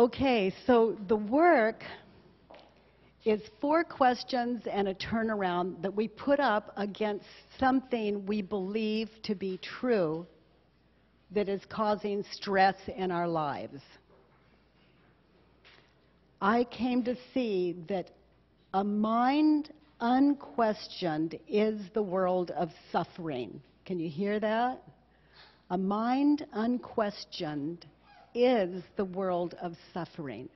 Okay, so the work is 4 questions and a turnaround that we put up against something we believe to be true that is causing stress in our lives. I came to see that a mind unquestioned is the world of suffering. Can you hear that? A mind unquestioned is the world of suffering.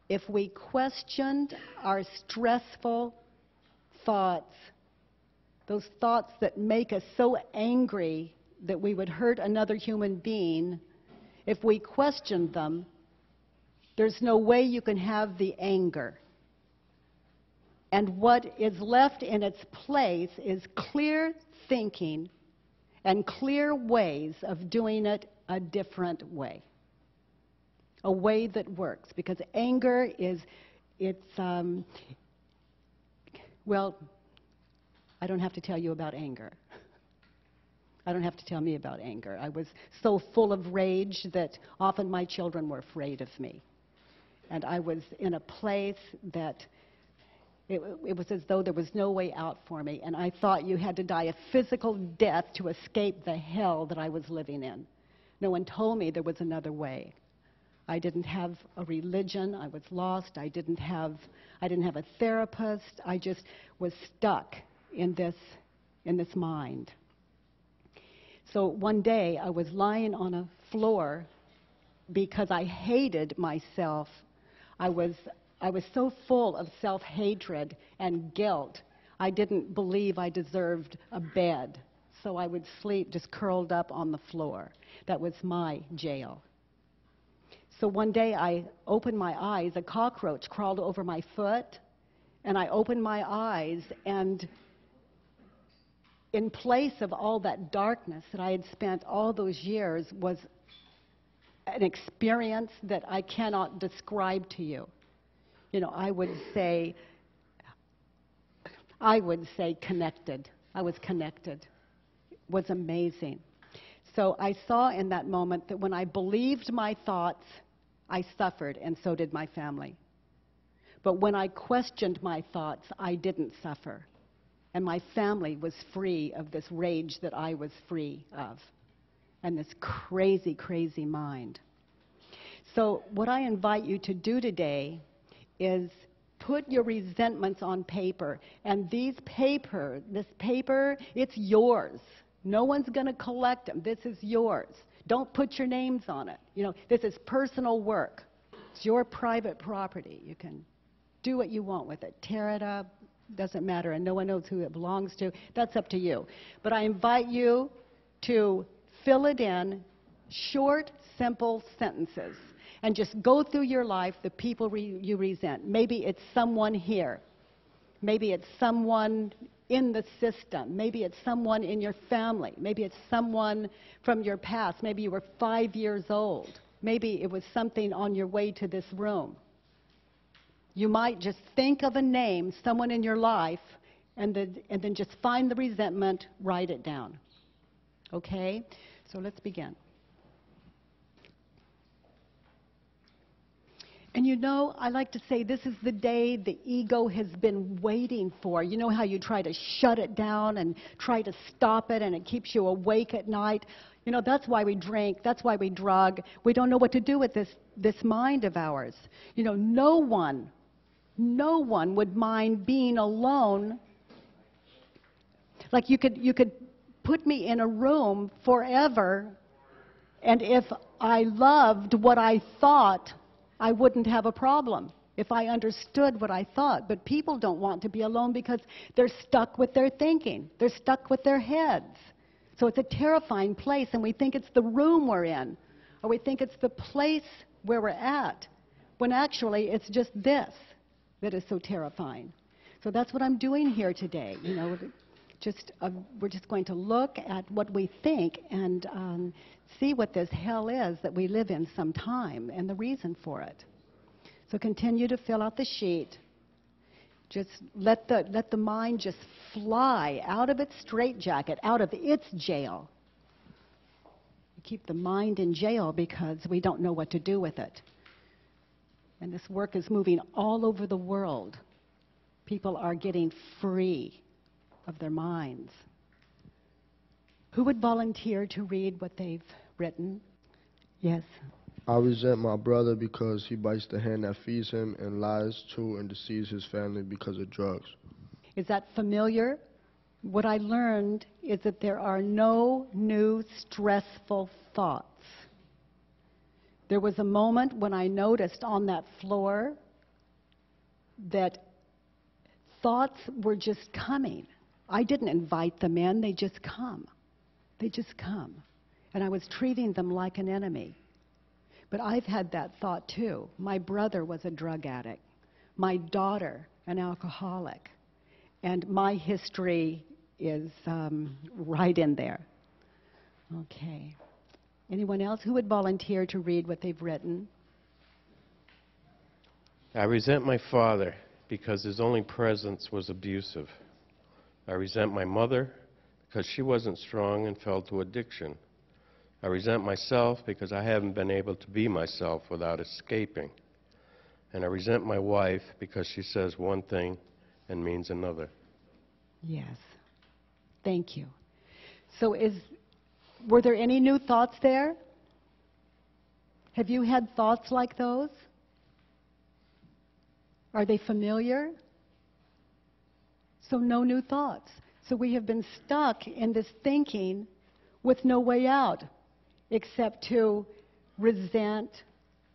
If we questioned our stressful thoughts, those thoughts that make us so angry that we would hurt another human being, if we questioned them, there's no way you can have the anger. And what is left in its place is clear thinking and clear ways of doing it a different way. A way that works. Because anger is, well, I don't have to tell you about anger. I don't have to tell me about anger. I was so full of rage that often my children were afraid of me. And I was in a place that it was as though there was no way out for me. And I thought you had to die a physical death to escape the hell that I was living in. No one told me there was another way. I didn't have a religion. I was lost. I didn't have a therapist. I just was stuck in this mind. So one day I was lying on a floor because I hated myself. I was so full of self-hatred and guilt, I didn't believe I deserved a bed. So I would sleep just curled up on the floor. That was my jail. So one day I opened my eyes, a cockroach crawled over my foot, and I opened my eyes, and in place of all that darkness that I had spent all those years was an experience that I cannot describe to you. You know, I would say connected. I was connected. It was amazing. So I saw in that moment that when I believed my thoughts, I suffered, and so did my family. But when I questioned my thoughts, I didn't suffer. And my family was free of this rage that I was free of, and this crazy, crazy mind. So what I invite you to do today is put your resentments on paper. And this paper, it's yours. No one's going to collect them. This is yours. Don't put your names on it. You know, this is personal work. It's your private property. You can do what you want with it. Tear it up. Doesn't matter. And no one knows who it belongs to. That's up to you. But I invite you to fill it in short, simple sentences. And just go through your life, the people you resent. Maybe it's someone here. Maybe it's someone in the system. Maybe it's someone in your family. Maybe it's someone from your past. Maybe you were 5 years old. Maybe it was something on your way to this room. You might just think of a name, someone in your life, and then just find the resentment, write it down. Okay? So let's begin. And you know, I like to say this is the day the ego has been waiting for. You know how you try to shut it down and try to stop it, and it keeps you awake at night? You know, that's why we drink. That's why we drug. We don't know what to do with this mind of ours. You know, no one would mind being alone. Like you could put me in a room forever, and if I loved what I thought, I wouldn't have a problem if I understood what I thought. But people don't want to be alone because they're stuck with their thinking. They're stuck with their heads. So it's a terrifying place, and we think it's the room we're in, or we think it's the place where we're at, when actually it's just this that is so terrifying. So that's what I'm doing here today. You know, we're just going to look at what we think and see what this hell is that we live in sometime and the reason for it. So continue to fill out the sheet. Just let the mind just fly out of its straitjacket, out of its jail. We keep the mind in jail because we don't know what to do with it. And this work is moving all over the world. People are getting free of their minds. Who would volunteer to read what they've written? Yes. I resent my brother because he bites the hand that feeds him and lies to and deceives his family because of drugs. Is that familiar? What I learned is that there are no new stressful thoughts. There was a moment when I noticed on that floor that thoughts were just coming. I didn't invite them in, they just come. They just come. And I was treating them like an enemy. But I've had that thought too. My brother was a drug addict. My daughter, an alcoholic. And my history is right in there. Okay. Anyone else who would volunteer to read what they've written? I resent my father because his only presence was abusive. I resent my mother because she wasn't strong and fell to addiction. I resent myself because I haven't been able to be myself without escaping. And I resent my wife because she says one thing and means another. Yes. Thank you. So were there any new thoughts there? Have you had thoughts like those? Are they familiar? So no new thoughts. So we have been stuck in this thinking with no way out except to resent,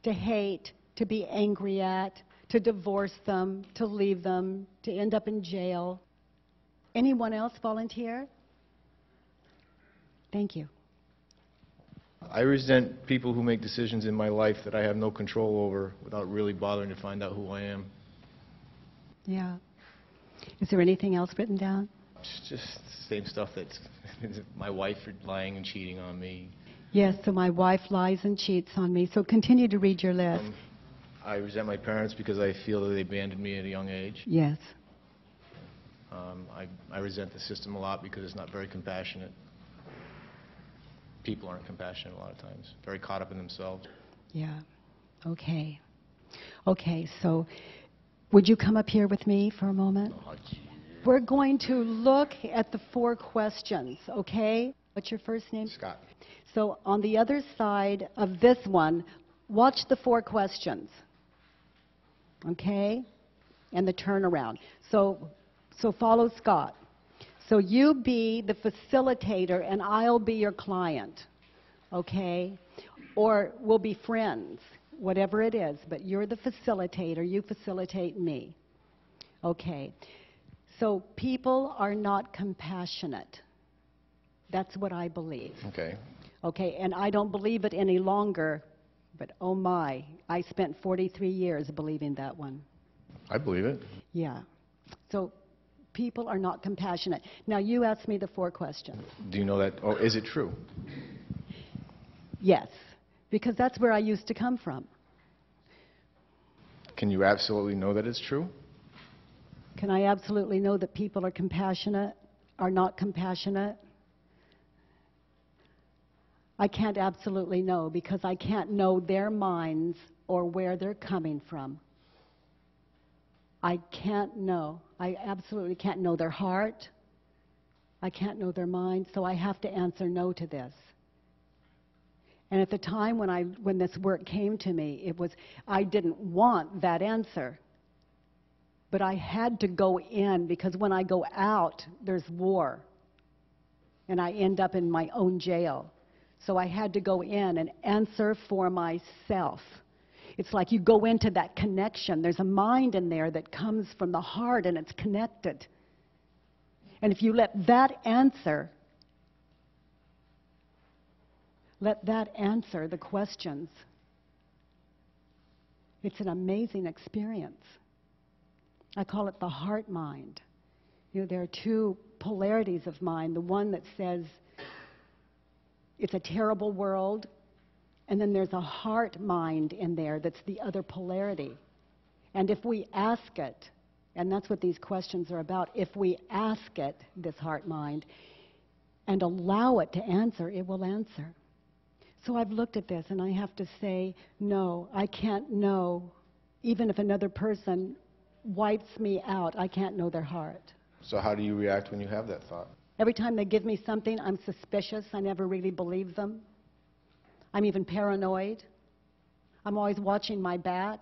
to hate, to be angry at, to divorce them, to leave them, to end up in jail. Anyone else volunteer? Thank you. I resent people who make decisions in my life that I have no control over without really bothering to find out who I am. Yeah. Is there anything else written down? It's just the same stuff that's my wife lying and cheating on me. Yes, so my wife lies and cheats on me. So continue to read your list. I resent my parents because I feel that they abandoned me at a young age. Yes. I resent the system a lot because it's not very compassionate. People aren't compassionate a lot of times, very caught up in themselves. Yeah. Okay. Okay, so would you come up here with me for a moment? Oh, We're going to look at the 4 questions, okay? What's your first name? Scott. So on the other side of this one, watch the 4 questions, okay? And the turnaround. So follow Scott. So you be the facilitator and I'll be your client, okay? Or we'll be friends, whatever it is, but you're the facilitator, you facilitate me. Okay. So people are not compassionate. That's what I believe. Okay. Okay, and I don't believe it any longer, but oh my, I spent 43 years believing that one. I believe it. Yeah. So people are not compassionate. Now you asked me the 4 questions. Do you know that? Oh, is it true? Yes, because that's where I used to come from. Can you absolutely know that it's true? Can I absolutely know that people are compassionate, are not compassionate? I can't absolutely know because I can't know their minds or where they're coming from. I can't know. I absolutely can't know their heart. I can't know their mind, so I have to answer no to this. And at the time when this work came to me, I didn't want that answer. But I had to go in because when I go out, there's war. And I end up in my own jail. So I had to go in and answer for myself. It's like you go into that connection. There's a mind in there that comes from the heart and it's connected. And if you let that answer the questions, it's an amazing experience. I call it the heart mind. You know, there are 2 polarities of mind. The one that says it's a terrible world, and then there's a heart mind in there that's the other polarity. And if we ask it, and that's what these questions are about, if we ask it, this heart mind, and allow it to answer, it will answer. So I've looked at this and I have to say, no, I can't know even if another person wipes me out, I can't know their heart. So how do you react when you have that thought? Every time they give me something, I'm suspicious. I never really believe them. I'm even paranoid. I'm always watching my back.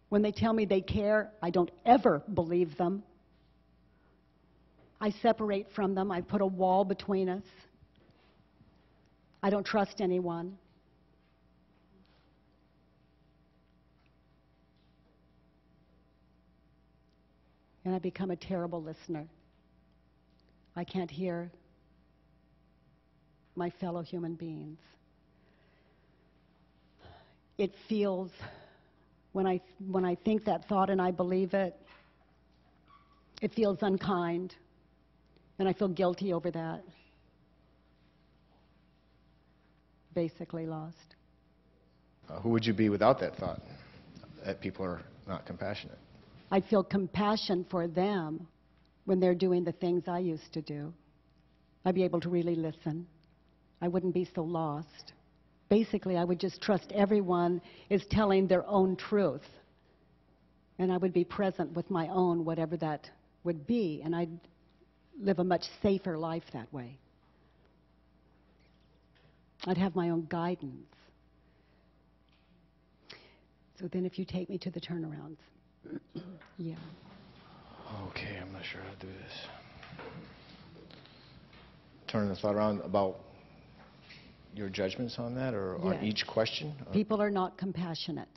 When they tell me they care, I don't ever believe them. I separate from them. I put a wall between us. I don't trust anyone. And I become a terrible listener. I can't hear my fellow human beings. It feels, when I think that thought and I believe it, it feels unkind, and I feel guilty over that. Basically lost. Who would you be without that thought, that people are not compassionate? I'd feel compassion for them when they're doing the things I used to do. I'd be able to really listen. I wouldn't be so lost. Basically, I would just trust everyone is telling their own truth. And I would be present with my own, whatever that would be, and I'd live a much safer life that way. I'd have my own guidance. So then if you take me to the turnarounds. Yeah. Okay, I'm not sure how to do this. Turn the thought around about your judgments on that, or Yes. on each question? People are not compassionate.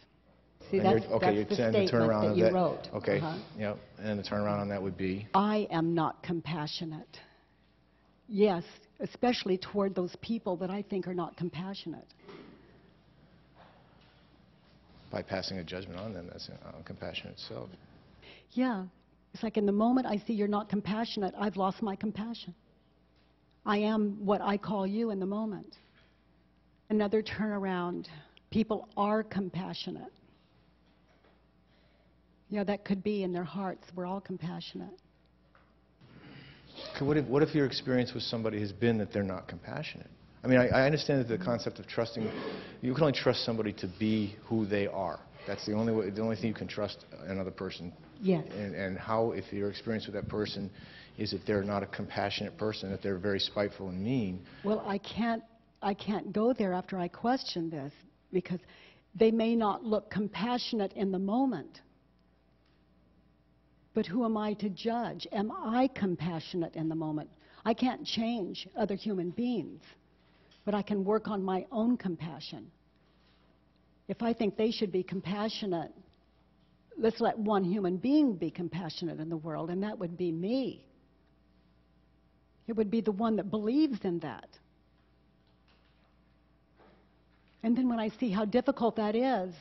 See, And that's, okay, that's the saying the statement turnaround that of you wrote. Okay, Uh-huh. yep. And the turnaround on that would be? I am not compassionate. Yes, especially toward those people that I think are not compassionate. By passing a judgment on them, that's compassion itself. Yeah. It's like in the moment I see you're not compassionate, I've lost my compassion. I am what I call you in the moment. Another turnaround. People are compassionate. Yeah, that could be in their hearts. We're all compassionate. Okay, what if your experience with somebody has been that they're not compassionate? I mean, I understand that the concept of trusting, you can only trust somebody to be who they are. That's the only thing you can trust another person. Yes. And how, if your experience with that person is that they're not a compassionate person, that they're very spiteful and mean. Well, I can't go there after I question this, because they may not look compassionate in the moment. But who am I to judge? Am I compassionate in the moment? I can't change other human beings, but I can work on my own compassion. If I think they should be compassionate, let's let one human being be compassionate in the world, and that would be me. It would be the one that believes in that. And then when I see how difficult that is,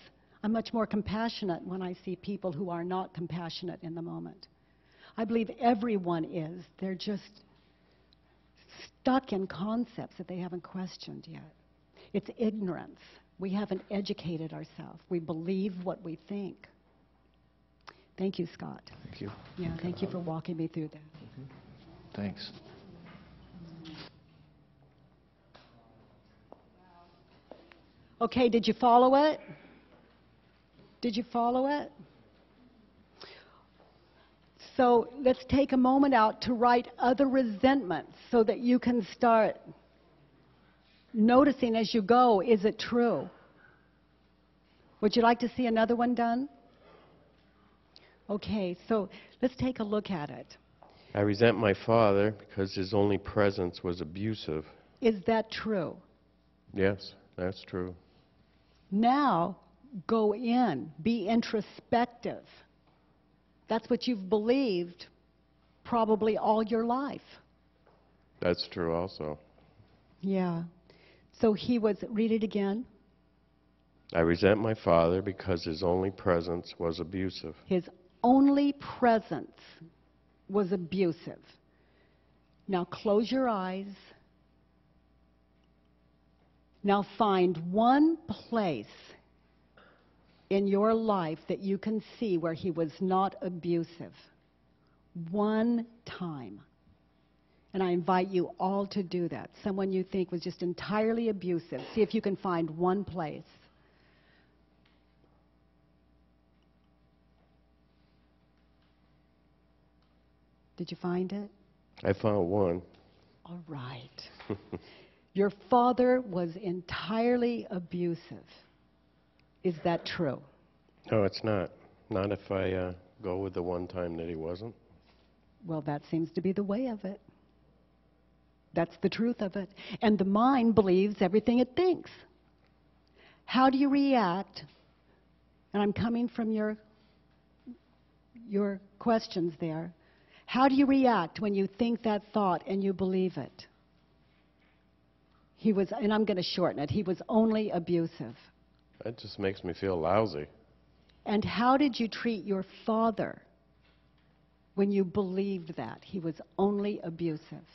I'm much more compassionate when I see people who are not compassionate in the moment. I believe everyone is. They're just stuck in concepts that they haven't questioned yet. It's ignorance. We haven't educated ourselves. We believe what we think. Thank you, Scott. Thank you. Yeah, thank you for walking me through that. Thanks. Okay, did you follow it? Did you follow it? So let's take a moment out to write other resentments so that you can start noticing as you go, is it true? Would you like to see another one done? Okay, so let's take a look at it. I resent my father because his only presence was abusive. Is that true? Yes, that's true. Now, go in, be introspective. That's what you've believed probably all your life. That's true also. Yeah. So he was, read it again. I resent my father because his only presence was abusive. His only presence was abusive. Now close your eyes. Now find one place in your life that you can see where he was not abusive. One time. And I invite you all to do that. Someone you think was just entirely abusive. See if you can find one place. Did you find it? I found one. All right. Your father was entirely abusive. Is that true? No, it's not. Not if I go with the one time that he wasn't. Well, that seems to be the way of it. That's the truth of it. And the mind believes everything it thinks. How do you react? And I'm coming from your questions there. How do you react when you think that thought and you believe it? He was, and I'm going to shorten it, he was only abusive. That just makes me feel lousy. And how did you treat your father when you believed that he was only abusive?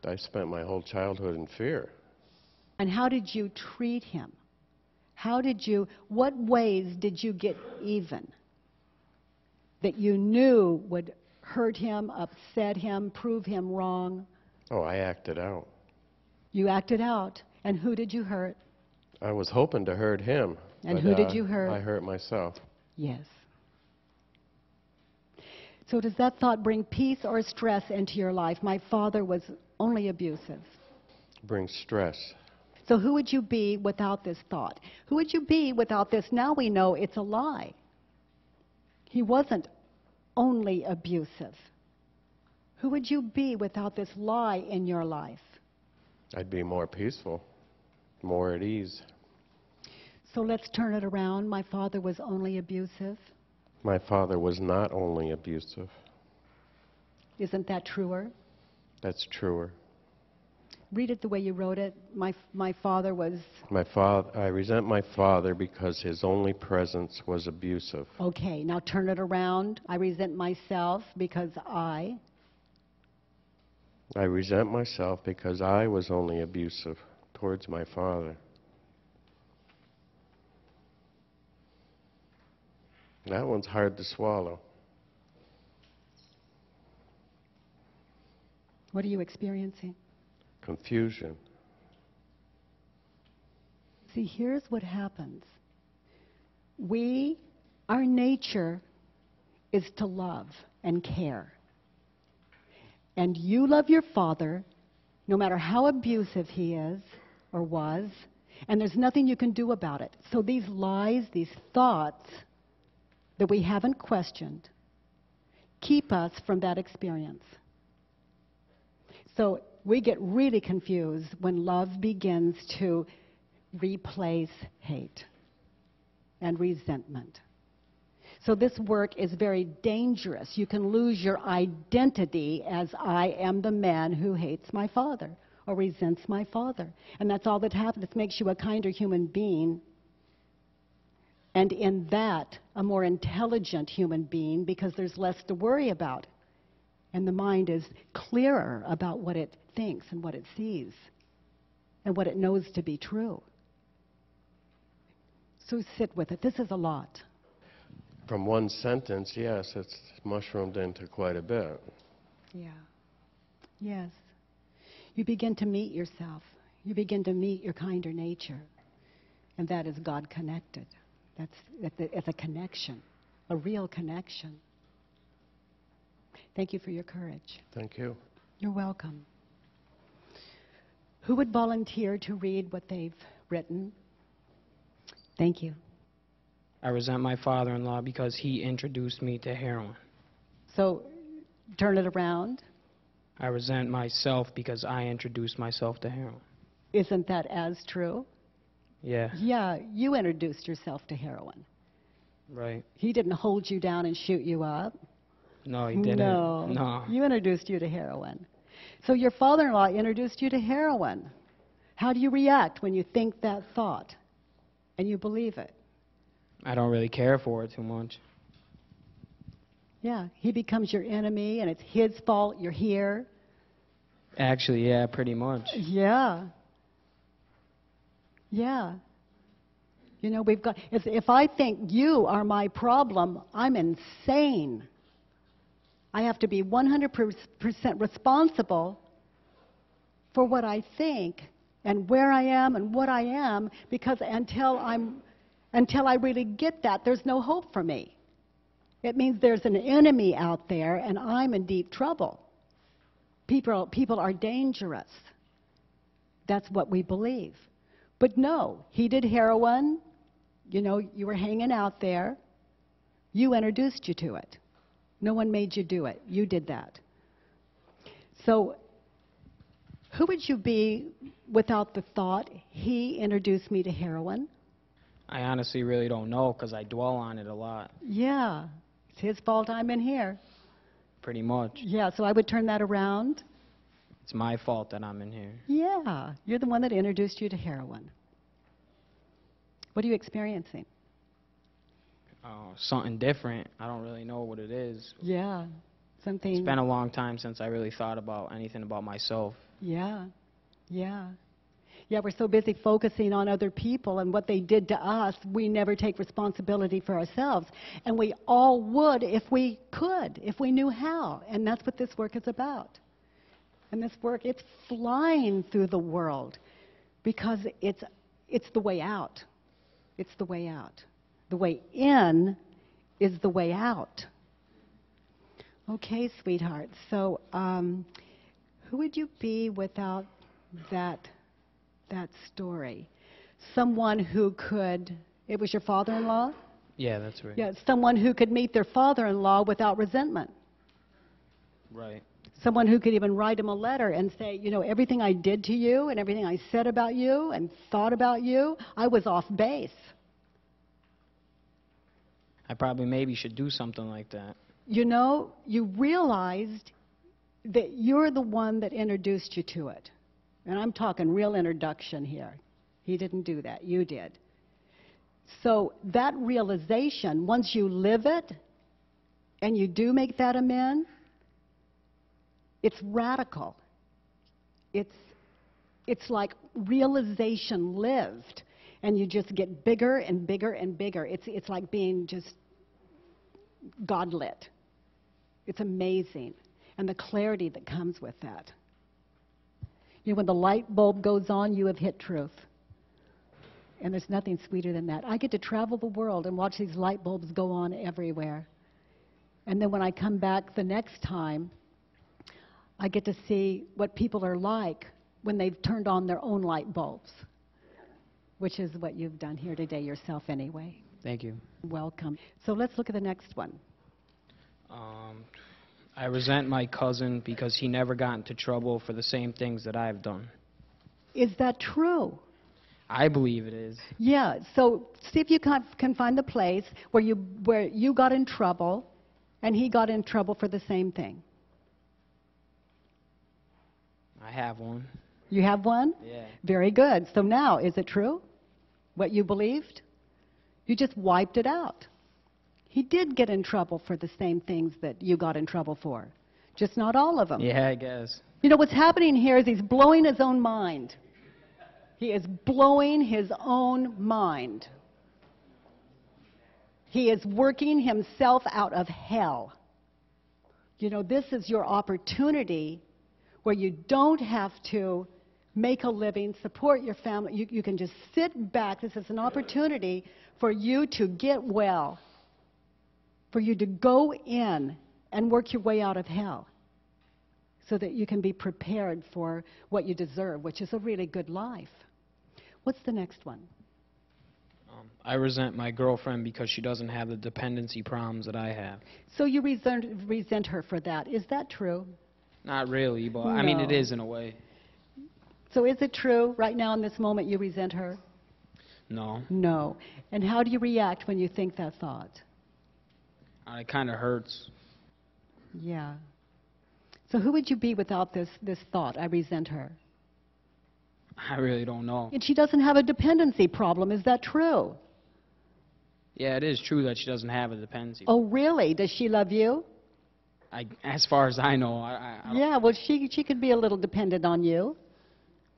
I spent my whole childhood in fear. And how did you treat him? What ways did you get even that you knew would hurt him, upset him, prove him wrong? Oh, I acted out. You acted out. And who did you hurt? I was hoping to hurt him. And but, who did you hurt? I hurt myself. Yes. So does that thought bring peace or stress into your life? My father was only abusive. Brings stress. So who would you be without this thought? Who would you be without this? Now we know it's a lie. He wasn't only abusive. Who would you be without this lie in your life? I'd be more peaceful, more at ease. So let's turn it around. My father was only abusive. My father was not only abusive. Isn't that truer? That's truer. Read it the way you wrote it. My father was... I resent my father because his only presence was abusive. Okay, now turn it around. I resent myself because I resent myself because I was only abusive towards my father. That one's hard to swallow. What are you experiencing? Confusion. See, here's what happens. Our nature is to love and care. And you love your father, no matter how abusive he is or was, and there's nothing you can do about it. So these lies, these thoughts that we haven't questioned, keep us from that experience. So we get really confused when love begins to replace hate and resentment. So this work is very dangerous. You can lose your identity as I am the man who hates my father or resents my father. And that's all that happens. It makes you a kinder human being. And in that, a more intelligent human being because there's less to worry about. And the mind is clearer about what it thinks and what it sees and what it knows to be true. So sit with it. This is a lot. From one sentence, yes, it's mushroomed into quite a bit. Yeah. Yes. You begin to meet yourself. You begin to meet your kinder nature. And that is God connected. It's a connection, a real connection. Thank you for your courage. Thank you. You're welcome. Who would volunteer to read what they've written? Thank you. I resent my father-in-law because he introduced me to heroin. So, turn it around. I resent myself because I introduced myself to heroin. Isn't that as true? Yeah. Yeah, you introduced yourself to heroin. Right. He didn't hold you down and shoot you up. No, he didn't. No. You introduced you to heroin. So your father-in-law introduced you to heroin. How do you react when you think that thought and you believe it? I don't really care for it too much. Yeah, he becomes your enemy and it's his fault you're here. Actually, yeah, pretty much. Yeah. Yeah. You know, if I think you are my problem, I'm insane. I have to be 100% responsible for what I think and where I am and what I am, because until I really get that, there's no hope for me. It means there's an enemy out there and I'm in deep trouble. People are dangerous. That's what we believe. But no, he did heroin. You know, you were hanging out there. You introduced you to it. No one made you do it. You did that. So who would you be without the thought, he introduced me to heroin? I honestly really don't know because I dwell on it a lot, Yeah, it's his fault I'm in here. pretty much. Yeah, so I would turn that around. It's my fault that I'm in here. Yeah, you're the one that introduced you to heroin. What are you experiencing? Something different. I don't really know what it is. Yeah, something. It's been a long time since I really thought about anything about myself. Yeah, yeah. Yeah, we're so busy focusing on other people and what they did to us, we never take responsibility for ourselves. And we all would if we could, if we knew how. And that's what this work is about. And this work, it's flying through the world because it's the way out. It's the way out. The way in is the way out. Okay, sweetheart. So who would you be without that story? Someone who could, it was your father-in-law? Yeah, that's right. Yeah, someone who could meet their father-in-law without resentment. Right. Someone who could even write him a letter and say, you know, everything I did to you and everything I said about you and thought about you, I was off base. I probably maybe should do something like that. You know, you realized that you're the one that introduced you to it. And I'm talking real introduction here. He didn't do that. You did. So that realization, once you live it and you do make that amends, it's radical. It's like realization lived, and you just get bigger and bigger and bigger. It's like being just God-lit. It's amazing, and the clarity that comes with that. You know, when the light bulb goes on, you have hit truth. And there's nothing sweeter than that. I get to travel the world and watch these light bulbs go on everywhere. And then when I come back the next time, I get to see what people are like when they've turned on their own light bulbs, which is what you've done here today yourself anyway. Thank you. Welcome. So let's look at the next one. I resent my cousin because he never got into trouble for the same things that I've done. Is that true? I believe it is. Yeah, so see if you can find the place where you got in trouble and he got in trouble for the same thing. I have one. You have one? Yeah. Very good. So now, is it true? What you believed? You just wiped it out. He did get in trouble for the same things that you got in trouble for. Just not all of them. Yeah, I guess. You know, what's happening here is he's blowing his own mind. He is blowing his own mind. He is working himself out of hell. You know, this is your opportunity where you don't have to make a living, support your family. You can just sit back. This is an opportunity for you to get well, for you to go in and work your way out of hell so that you can be prepared for what you deserve, which is a really good life. What's the next one? I resent my girlfriend because she doesn't have the dependency problems that I have. So you resent her for that. Is that true? Not really, but I mean, it No. is in a way. So is it true right now in this moment you resent her? No. No. And how do you react when you think that thought? It kind of hurts. Yeah. So who would you be without this thought, I resent her? I really don't know. And she doesn't have a dependency problem. Is that true? Yeah, it is true that she doesn't have a dependency. Oh, really? Does she love you? As far as I know, I don't. Yeah, well, she could be a little dependent on you.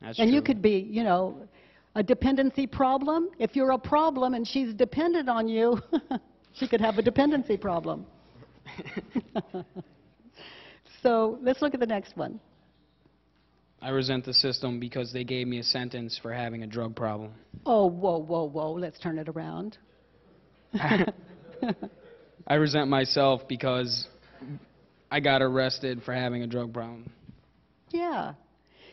That's And true. you could be, you know, a dependency problem. If you're a problem and she's dependent on you, she could have a dependency problem. So let's look at the next one. I resent the system because they gave me a sentence for having a drug problem. Oh, whoa, whoa, whoa. Let's turn it around. I resent myself because I got arrested for having a drug problem. Yeah.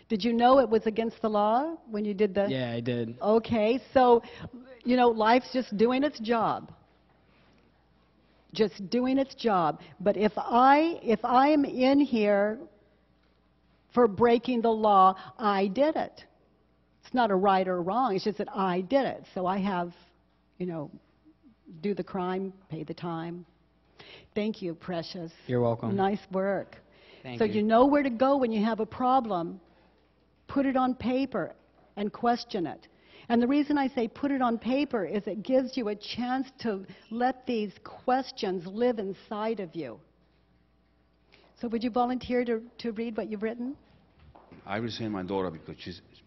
Did you know it was against the law when you did the... Yeah, I did. Okay, so, you know, life's just doing its job. Just doing its job. But if I am in here for breaking the law, I did it. It's not a right or wrong, it's just that I did it. So I have, you know, do the crime, pay the time. Thank you, precious. You're welcome. Nice work. Thank So you. you know where to go when you have a problem. Put it on paper and question it. And the reason I say put it on paper is it gives you a chance to let these questions live inside of you. So would you volunteer to read what you've written? I resent my daughter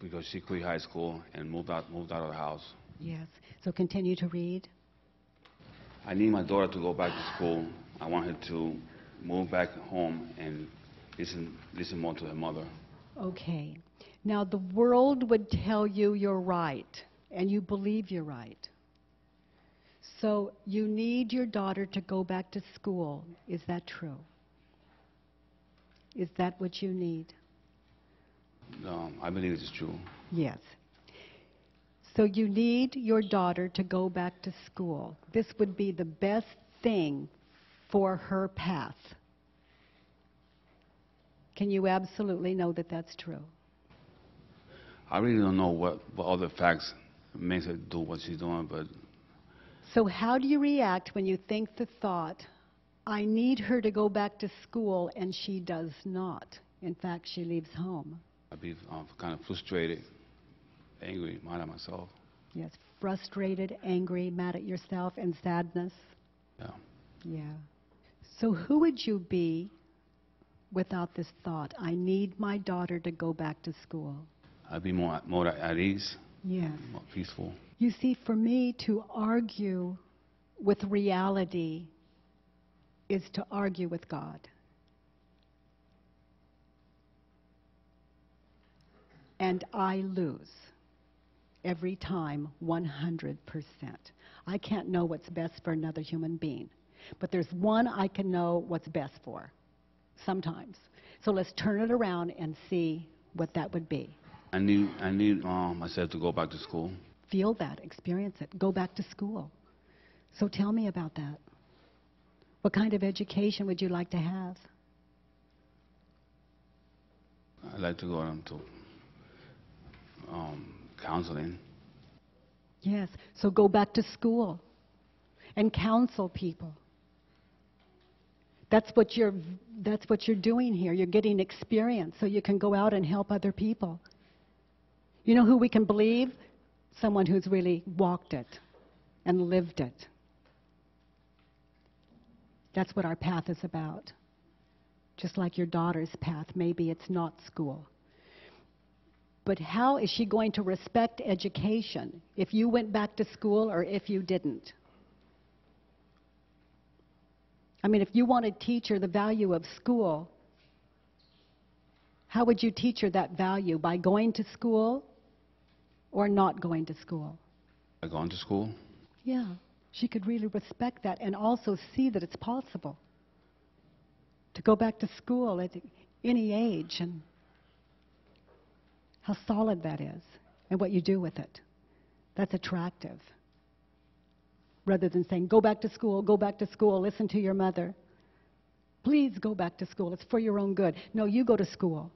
because she quit high school and moved out of the house. Yes. So continue to read. I need my daughter to go back to school. I want her to move back home and listen more to her mother. Okay. Now, the world would tell you you're right, and you believe you're right. So you need your daughter to go back to school. Is that true? Is that what you need? I believe it's true. Yes. So you need your daughter to go back to school. This would be the best thing for her path. Can you absolutely know that that's true? I really don't know what other facts makes her do what she's doing, but... So how do you react when you think the thought, I need her to go back to school, and she does not? In fact, she leaves home. I'd be kind of frustrated, angry, mad at myself. Yes, frustrated, angry, mad at yourself, and sadness. Yeah. Yeah. So who would you be without this thought, I need my daughter to go back to school? I'd be more at ease, Yes. more peaceful. You see, for me, to argue with reality is to argue with God. And I lose every time 100%. I can't know what's best for another human being. But there's one I can know what's best for, sometimes. So let's turn it around and see what that would be. I need myself to go back to school. Feel that, experience it, go back to school. So tell me about that. What kind of education would you like to have? I'd like to go into counseling. Yes, so go back to school and counsel people. That's what you're doing here. You're getting experience so you can go out and help other people. You know who we can believe? Someone who's really walked it and lived it. That's what our path is about. Just like your daughter's path, maybe it's not school. But how is she going to respect education if you went back to school or if you didn't? I mean, if you want to teach her the value of school, how would you teach her that value? By going to school or not going to school? By going to school. Yeah, she could really respect that and also see that it's possible to go back to school at any age and how solid that is and what you do with it. That's attractive. Rather than saying, go back to school, listen to your mother. Please go back to school, it's for your own good. No, you go to school.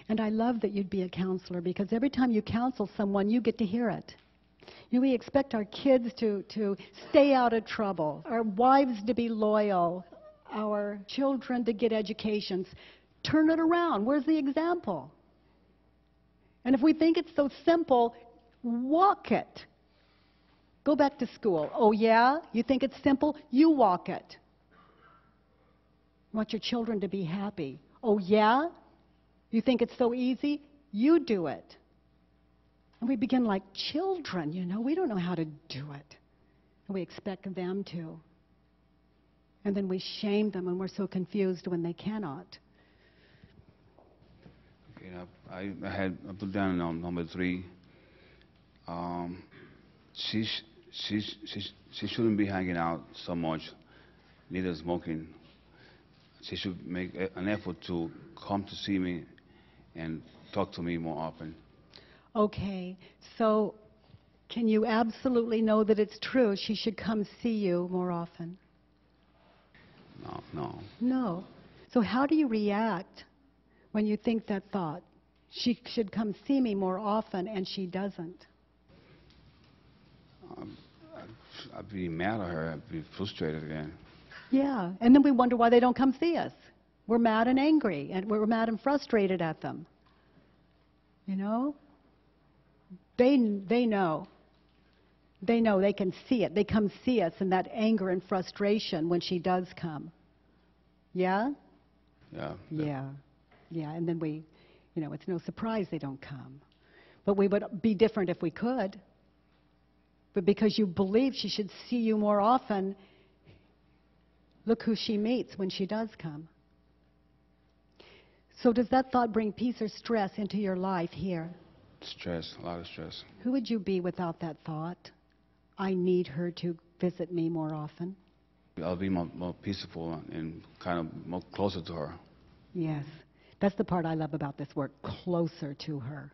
And I love that you'd be a counselor because every time you counsel someone, you get to hear it. You know, we expect our kids to stay out of trouble, our wives to be loyal, our children to get educations. Turn it around. Where's the example? And if we think it's so simple, walk it. Go back to school. Oh, yeah? You think it's simple? You walk it. You want your children to be happy. Oh, yeah? You think it's so easy? You do it. And we begin like children, you know. We don't know how to do it. And we expect them to. And then we shame them and we're so confused when they cannot. Okay, I put down number 3. She shouldn't be hanging out so much, neither smoking. She should make an effort to come to see me and talk to me more often. Okay, so can you absolutely know that it's true she should come see you more often? No. No. So how do you react when you think that thought? She should come see me more often and she doesn't. I'd be mad at her. I'd be frustrated again. Yeah, and then we wonder why they don't come see us. We're mad and angry, and we're mad and frustrated at them. You know? They know. They know, they can see it. They come see us in that anger and frustration when she does come. Yeah? Yeah. Yeah. Yeah, and then we, it's no surprise they don't come. But we would be different if we could. But because you believe she should see you more often, look who she meets when she does come. So does that thought bring peace or stress into your life here? Stress, a lot of stress. Who would you be without that thought? I need her to visit me more often. I'll be more peaceful and kind of more closer to her. Yes. That's the part I love about this work, closer to her.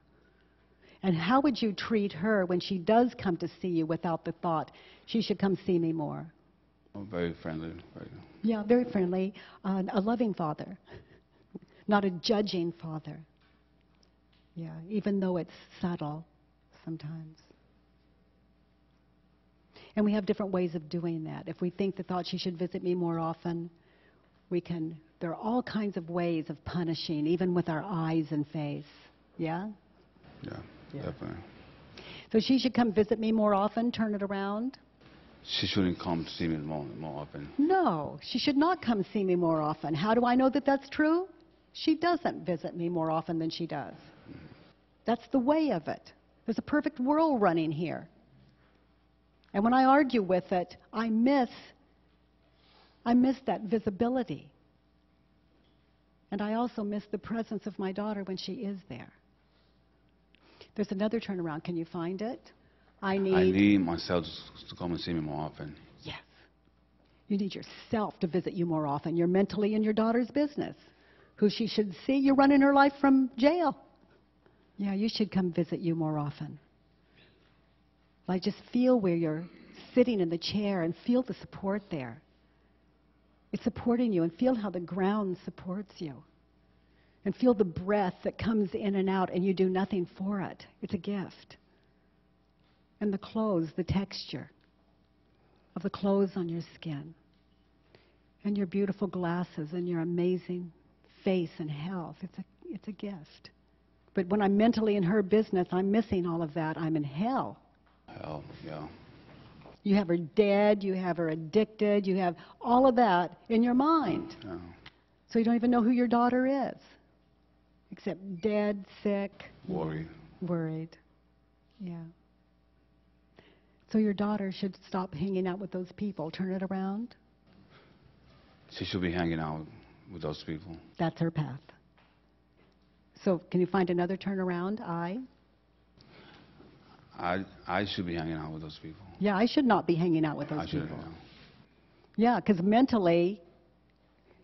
And how would you treat her when she does come to see you without the thought, she should come see me more? Oh, very friendly. Yeah, very friendly. A loving father, not a judging father. Yeah, even though it's subtle sometimes. And we have different ways of doing that. If we think the thought she should visit me more often, there are all kinds of ways of punishing, even with our eyes and face. Yeah? Yeah, definitely. So she should come visit me more often, turn it around? She shouldn't come to see me more often. No, she should not come see me more often. How do I know that that's true? She doesn't visit me more often than she does. That's the way of it. There's a perfect world running here. And when I argue with it, I miss that visibility. And I also miss the presence of my daughter when she is there. There's another turnaround. Can you find it? I need myself to come and see me more often. Yes. You need yourself to visit you more often. You're mentally in your daughter's business. Who she should see, you're running her life from jail. Yeah, you should come visit you more often. Like just feel where you're sitting in the chair and feel the support there. It's supporting you, and feel how the ground supports you. And feel the breath that comes in and out and you do nothing for it. It's a gift. And the clothes, the texture of the clothes on your skin. And your beautiful glasses and your amazing face and health. It's a gift. But when I'm mentally in her business, I'm missing all of that. I'm in hell. Hell, yeah. You have her dead, you have her addicted, you have all of that in your mind. Yeah. So you don't even know who your daughter is. Except dead, sick. Worried. Yeah. So your daughter should stop hanging out with those people. Turn it around. She should be hanging out with those people. That's her path. So can you find another turnaround? I should be hanging out with those people. Yeah, I should not be hanging out with those people. Yeah. Yeah, because mentally,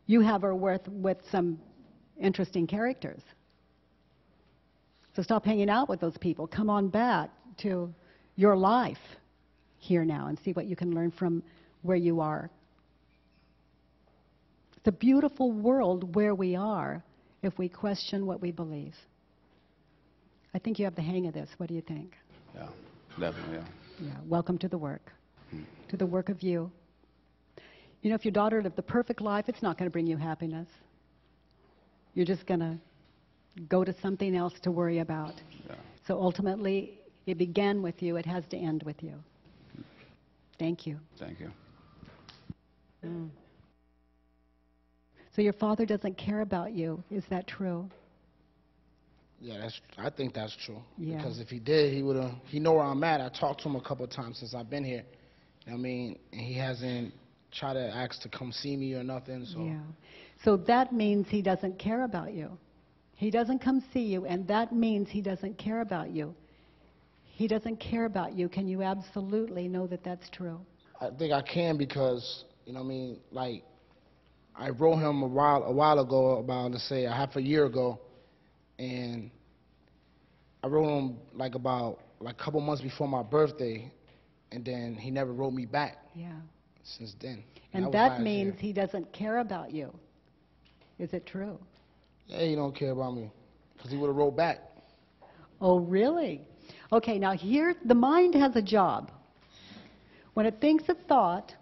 you have her with some interesting characters. So stop hanging out with those people. Come on back to your life here now and see what you can learn from where you are. It's a beautiful world where we are if we question what we believe. I think you have the hang of this. What do you think? Yeah, definitely, yeah. Yeah, welcome to the work, to the work of you. You know, if your daughter lived the perfect life, it's not going to bring you happiness. You're just going to go to something else to worry about. Yeah. So ultimately, it began with you. It has to end with you. Thank you. Thank you. So your father doesn't care about you. Is that true? Yeah, I think that's true. Yeah. Because if he did, he know where I'm at. I talked to him a couple of times since I've been here. I mean, and he hasn't tried to ask to come see me or nothing. So. Yeah. So that means he doesn't care about you. He doesn't come see you, and that means he doesn't care about you. He doesn't care about you. Can you absolutely know that that's true? I think I can because, like, I wrote him a while ago, about, let's say, a half a year ago, and I wrote him like a couple months before my birthday, and then he never wrote me back Yeah. since then. And was that last means year. he doesn't care about you. Is it true? Yeah, he don't care about me, because he would have wrote back. Oh, really? Okay, now here, the mind has a job. When it thinks a thought,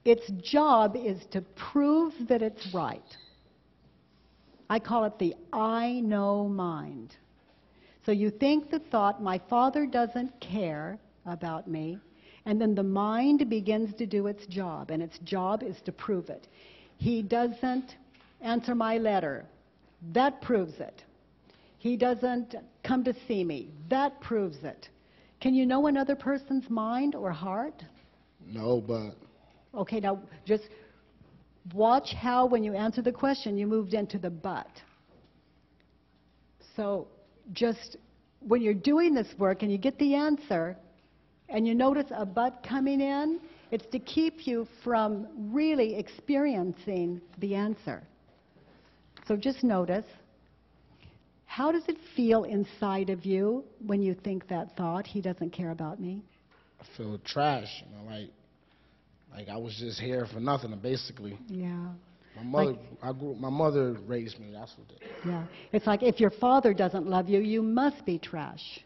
its job is to prove that it's right. I call it the I know mind. So you think the thought, my father doesn't care about me, and then the mind begins to do its job, and its job is to prove it. He doesn't answer my letter. That proves it. He doesn't come to see me. That proves it. Can you know another person's mind or heart? No, but Okay, now just watch how when you answer the question, you moved into the but. So just when you're doing this work and you get the answer and you notice a but coming in, it's to keep you from really experiencing the answer. So just notice, how does it feel inside of you when you think that thought, he doesn't care about me? I feel trash, like I was just here for nothing, basically. Yeah. My mother raised me. That's what did. Yeah. It's like if your father doesn't love you, you must be trash.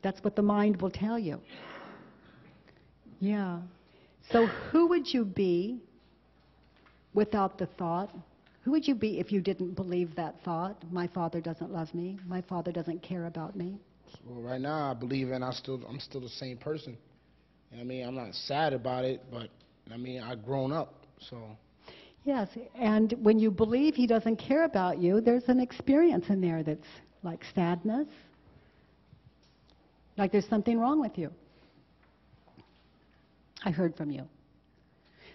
That's what the mind will tell you. Yeah. So who would you be without the thought? Who would you be if you didn't believe that thought? My father doesn't love me. My father doesn't care about me. Well, right now I believe I'm still the same person. I mean, I'm not sad about it, but I mean, I've grown up, so. Yes, and when you believe he doesn't care about you, there's an experience in there that's like sadness, like there's something wrong with you. I heard from you.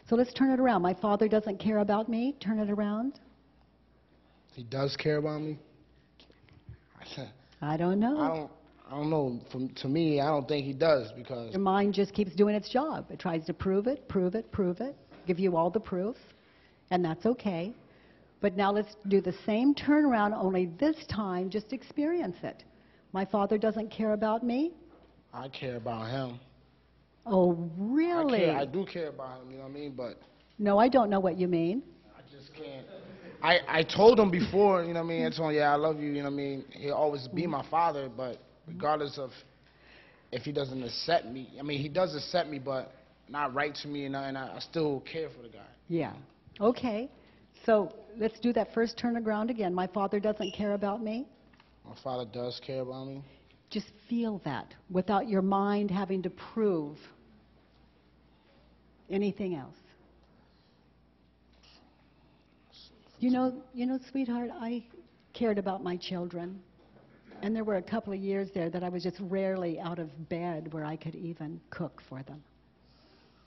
So let's turn it around. My father doesn't care about me. Turn it around. He does care about me? I don't know. I don't know. To me, I don't think he does, because Your mind just keeps doing its job. It tries to prove it, give you all the proof, and that's okay. But now let's do the same turnaround, only this time just experience it. My father doesn't care about me. I care about him. Oh, really? I do care about him, you know what I mean? But No, I don't know what you mean. I just can't. I told him before, you know what I mean? I told him, yeah, I love you, you know what I mean? He'll always be my father, but regardless of if he doesn't accept me, I mean, he does accept me, but not right to me, and I still care for the guy. Yeah. Okay. So let's do that first turn around again. My father doesn't care about me. My father does care about me. Just feel that without your mind having to prove anything else. You know, sweetheart, I cared about my children. And there were a couple of years there that I was just rarely out of bed where I could even cook for them.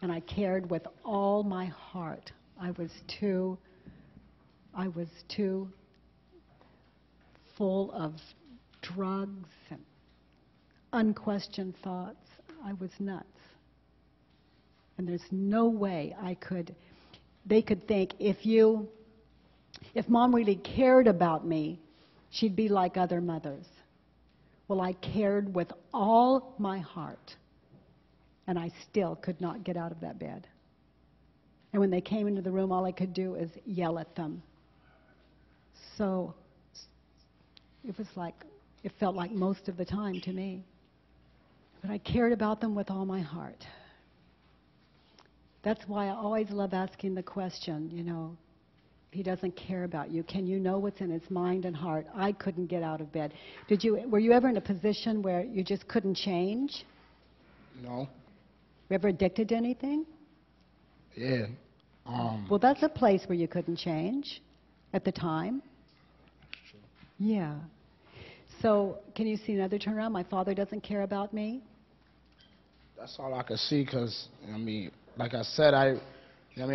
And I cared with all my heart. I was too full of drugs and unquestioned thoughts. I was nuts. And there's no way they could think, if Mom really cared about me, she'd be like other mothers. Well, I cared with all my heart, and I still could not get out of that bed. And when they came into the room, all I could do is yell at them. So it felt like most of the time to me. But I cared about them with all my heart. That's why I always love asking the question, he doesn't care about you. Can you know what's in his mind and heart? I couldn't get out of bed. Were you ever in a position where you just couldn't change? No. You ever addicted to anything? Yeah. Well, that's a place where you couldn't change at the time. Yeah. So, can you see another turnaround? My father doesn't care about me. That's all I could see, because, like I said, I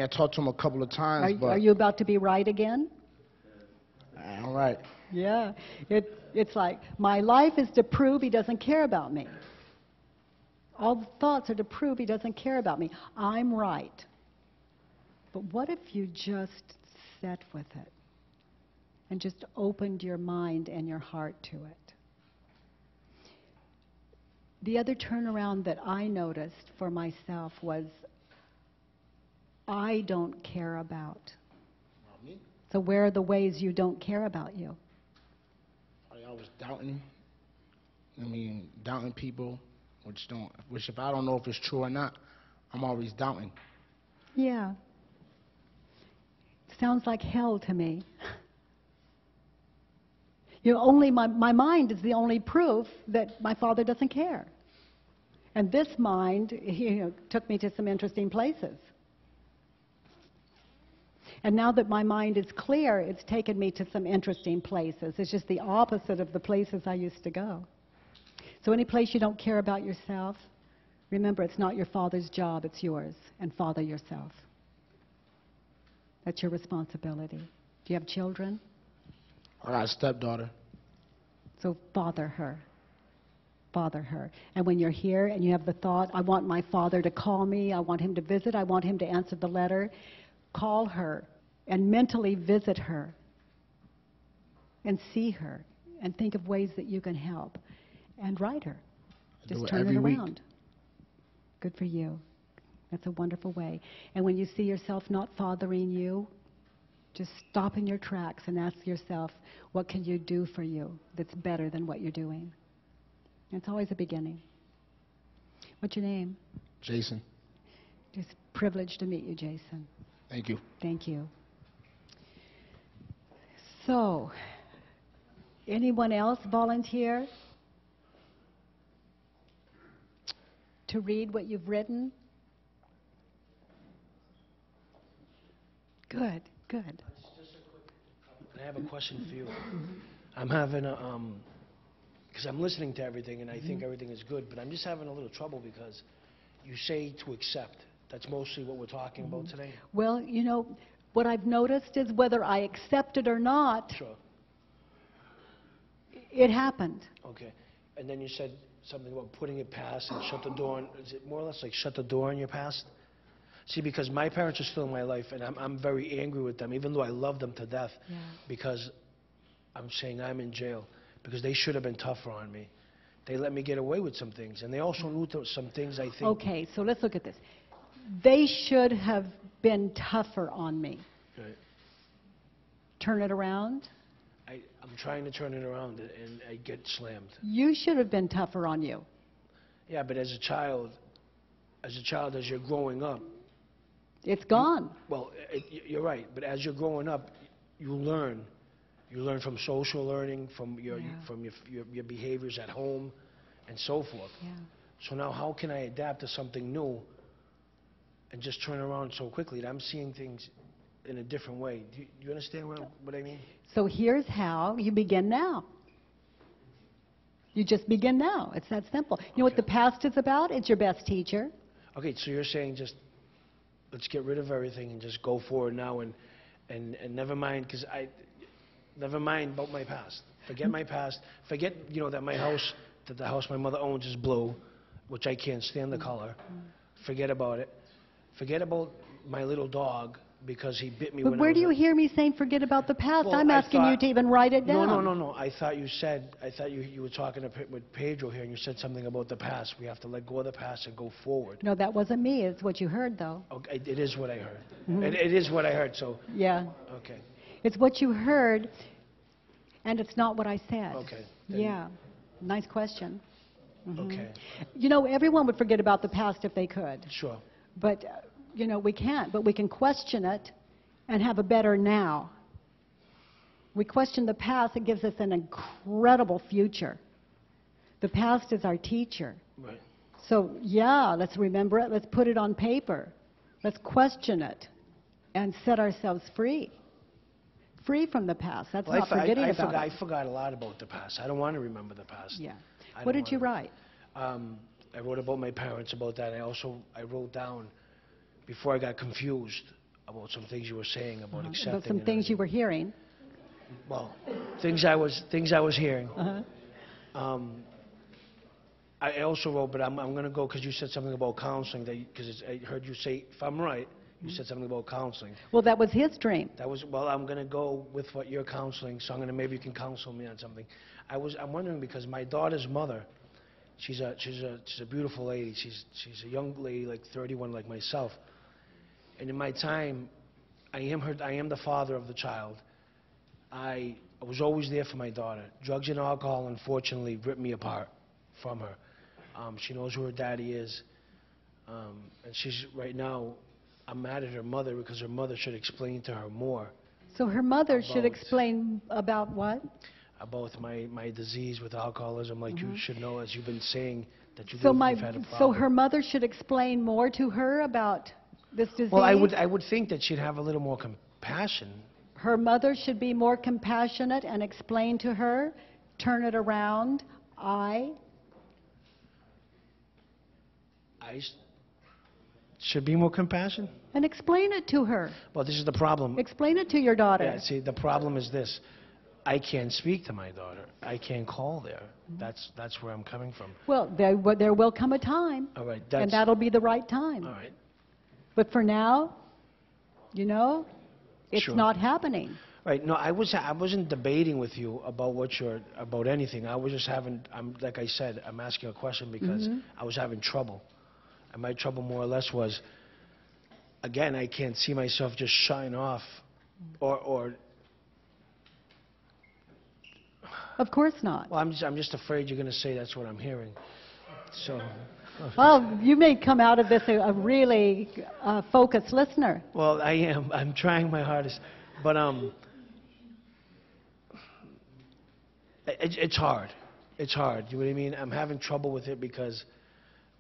talked to him a couple of times, but... Are you about to be right again? All right. Yeah. It's like, my life is to prove he doesn't care about me. All the thoughts are to prove he doesn't care about me. I'm right. But what if you just sat with it and just opened your mind and your heart to it. The other turnaround that I noticed for myself was I don't care about. So where are the ways you don't care about you? I was doubting. Doubting people, which if I don't know if it's true or not, I'm always doubting. Yeah. Sounds like hell to me. My mind is the only proof that my father doesn't care. And this mind, took me to some interesting places. And now that my mind is clear, it's taken me to some interesting places. It's just the opposite of the places I used to go. So any place you don't care about yourself, remember, it's not your father's job, it's yours. And father yourself. That's your responsibility. Do you have children? I got a stepdaughter. So father her. Father her. And when you're here and you have the thought, I want my father to call me, I want him to visit, I want him to answer the letter, call her and mentally visit her and see her and think of ways that you can help and write her. Just turn it around. Good for you. That's a wonderful way. And when you see yourself not fathering you, just stop in your tracks and ask yourself, what can you do for you that's better than what you're doing? It's always a beginning. What's your name? Jason. Just privileged to meet you, Jason. Thank you. Thank you. So, anyone else volunteer to read what you've written? Good, good. I have a question for you. I'm having a, because I'm listening to everything and I think everything is good, but I'm just having a little trouble because you say to accept. That's mostly what we're talking about today? Well, what I've noticed is whether I accept it or not, Sure. it happened. Okay. And then you said something about putting it past and shut the door. Is it more or less like shut the door on your past? See, because my parents are still in my life, and I'm very angry with them, even though I love them to death, because I'm saying I'm in jail, because they should have been tougher on me. They let me get away with some things, and they also knew some things I think... Okay, so let's look at this. They should have been tougher on me. Right. Turn it around. I'm trying to turn it around, and I get slammed. You should have been tougher on you. Yeah, but as a child, as you're growing up... It's gone. You're right, but as you're growing up, you learn. You learn from social learning, from your behaviors at home, and so forth. Yeah. So now how can I adapt to something new and just turn around so quickly that I'm seeing things in a different way? Do you understand what I mean? So here's how you begin now. You just begin now. It's that simple. You know what the past is about? It's your best teacher. Okay, so you're saying just let's get rid of everything and just go forward now and never mind, because never mind about my past. Forget my past. Forget, that the house my mother owns is blue, which I can't stand the color. Forget about it. Forget about my little dog because he bit me when I was... But where do you hear me saying forget about the past? Well, I'm asking you to even write it down. No. I thought you were talking with Pedro here, and you said something about the past. We have to let go of the past and go forward. No, that wasn't me. It's what you heard, though. Okay, it is what I heard. It is what I heard, so... Yeah. Okay. It's what you heard, and it's not what I said. Okay. Yeah. Nice question. Okay. Everyone would forget about the past if they could. Sure. But, we can't. But we can question it and have a better now. We question the past, it gives us an incredible future. The past is our teacher. Right. So, let's remember it. Let's put it on paper. Let's question it and set ourselves free. Free from the past. That's not forgetting about it. I forgot a lot about the past. I don't want to remember the past. Yeah. What did you write? I wrote about my parents, about that. I wrote down, before I got confused, about some things you were saying about accepting. About some things you were hearing. Well, things I was hearing. I also wrote, but I'm going to go, because you said something about counseling, because I heard you say, if I'm right, You said something about counseling. Well, that was his dream. That was, well, I'm going to go with what you're counseling, so I'm going to, maybe you can counsel me on something. I'm wondering because my daughter's mother, she's a beautiful lady. She's a young lady, like 31, like myself. And in my time, I am the father of the child. I was always there for my daughter. Drugs and alcohol, unfortunately, ripped me apart from her. She knows who her daddy is. And she's, right now, I'm mad at her mother because her mother should explain to her more. So her mother should explain about what? About my disease with alcoholism, like you should know, as you've been saying, that you've had a problem. So her mother should explain more to her about this disease? Well, I would think that she'd have a little more compassion. Her mother should be more compassionate and explain to her, turn it around. I should be more compassion? And explain it to her. Well, this is the problem. Explain it to your daughter. Yeah, see, the problem is this. I can't speak to my daughter. I can't call there. That's where I'm coming from. Well, there will come a time. All right. And that'll be the right time. All right. But for now, you know, it's Sure. not happening. Right. No, I wasn't debating with you about about anything. I was just like I said, I'm asking a question because I was having trouble. And my trouble more or less was, again, I can't see myself just shying off or Of course not. well, I'm just afraid you're going to say that's what I'm hearing. So, Well, you may come out of this a really focused listener. well, I am. I'm trying my hardest. But it's hard. It's hard. You know what I mean? I'm having trouble with it because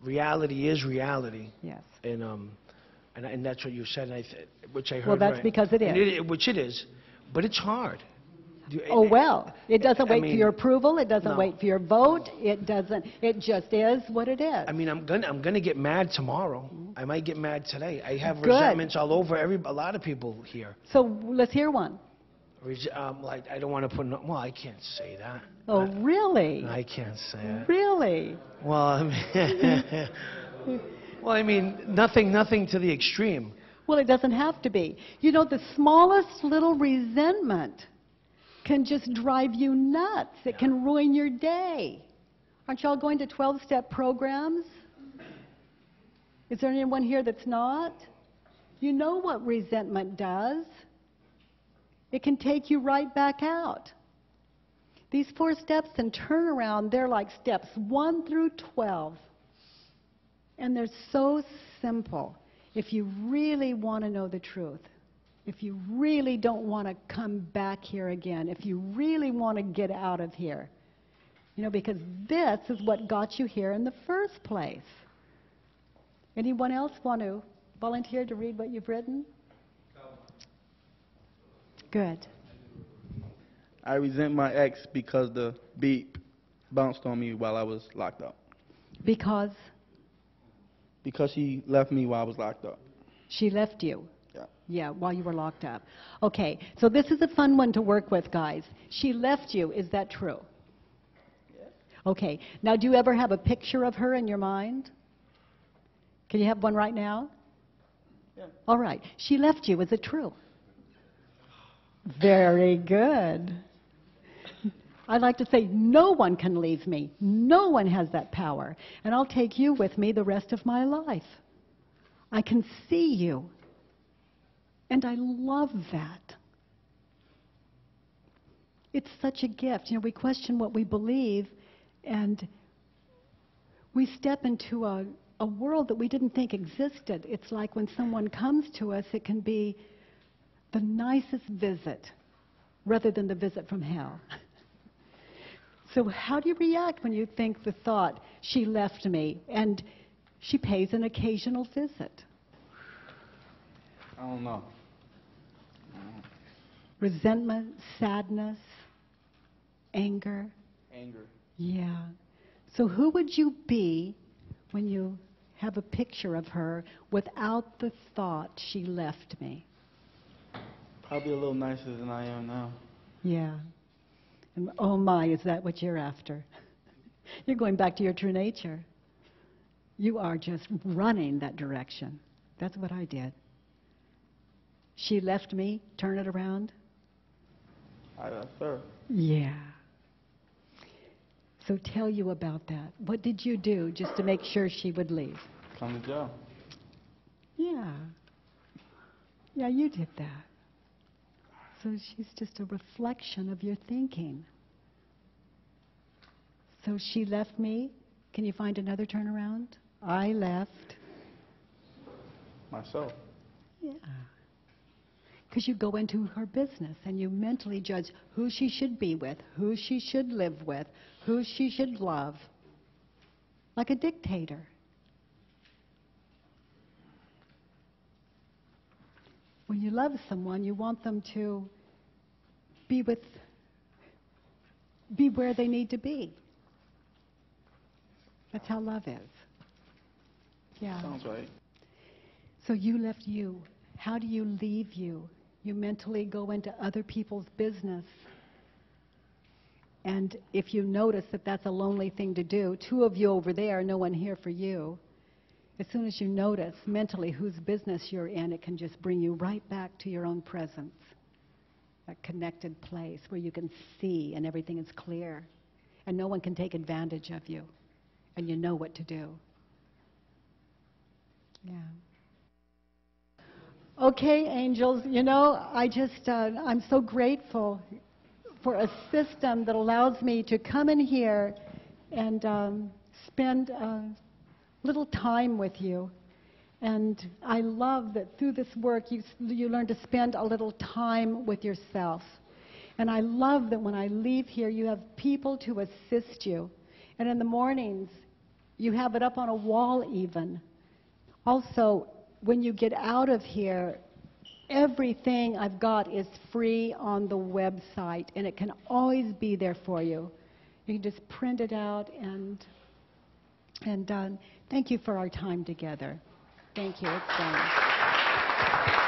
reality is reality. Yes. And that's what you said, and which I heard. Well, that's right. because it is. And which it is, but it's hard. Oh, well, it doesn't I wait mean, for your approval. It doesn't no. wait for your vote. It doesn't. It just is what it is. I mean, I'm gonna get mad tomorrow. I might get mad today. I have Good. resentments all over a lot of people here. So let's hear one. Like I don't want to put. Well, I can't say that. Oh, really? I can't say it. Really? Well, I mean, nothing to the extreme. Well, it doesn't have to be. You know, the smallest little resentment can just drive you nuts. It can ruin your day. Aren't y'all going to 12-step programs? Is there anyone here that's not? You know what resentment does. It can take you right back out. These 4 steps and turnaround, they're like steps 1 through 12. And they're so simple. If you really want to know the truth, if you really don't want to come back here again, if you really want to get out of here, you know, because this is what got you here in the first place. Anyone else want to volunteer to read what you've written? Good. I resent my ex because the beep bounced on me while I was locked up. Because Because she left me while I was locked up. she left you. Yeah. Yeah, while you were locked up. Okay, so this is a fun one to work with, guys. She left you, is that true? Yes. Okay, now do you ever have a picture of her in your mind? Can you have one right now? Yeah. All right, she left you, is it true? Very good. I'd like to say, no one can leave me. No one has that power. And I'll take you with me the rest of my life. I can see you. And I love that. It's such a gift. You know, we question what we believe, and we step into a world that we didn't think existed. It's like when someone comes to us, it can be the nicest visit rather than the visit from hell. So how do you react when you think the thought, she left me, and she pays an occasional visit? I don't know. Resentment, sadness, anger. Anger. Yeah. So who would you be when you have a picture of her without the thought, she left me? Probably a little nicer than I am now. Yeah. And oh my, is that what you're after? You're going back to your true nature. You are just running that direction. That's what I did. She left me. Turn it around. I left her. Yeah. So tell you about that. What did you do just to make sure she would leave? Come to jail. Yeah. Yeah, you did that. So she's just a reflection of your thinking. So she left me. Can you find another turnaround? I left. Myself. Yeah. Because you go into her business and you mentally judge who she should be with, who she should live with, who she should love. Like a dictator. When you love someone, you want them to be where they need to be. That's how love is. Yeah. Sounds right. So you left you. How do you leave you? You mentally go into other people's business. And if you notice that that's a lonely thing to do, two of you over there, no one here for you. As soon as you notice mentally whose business you're in, it can just bring you right back to your own presence. That connected place where you can see and everything is clear. And no one can take advantage of you. And you know what to do. Yeah. Okay, angels, you know, I'm so grateful for a system that allows me to come in here and spend little time with you. And I love that through this work you learn to spend a little time with yourself. And I love that when I leave here you have people to assist you. And in the mornings you have it up on a wall even. Also, when you get out of here, everything I've got is free on the website, and it can always be there for you. You can just print it out, and thank you for our time together. Thank you. It's done.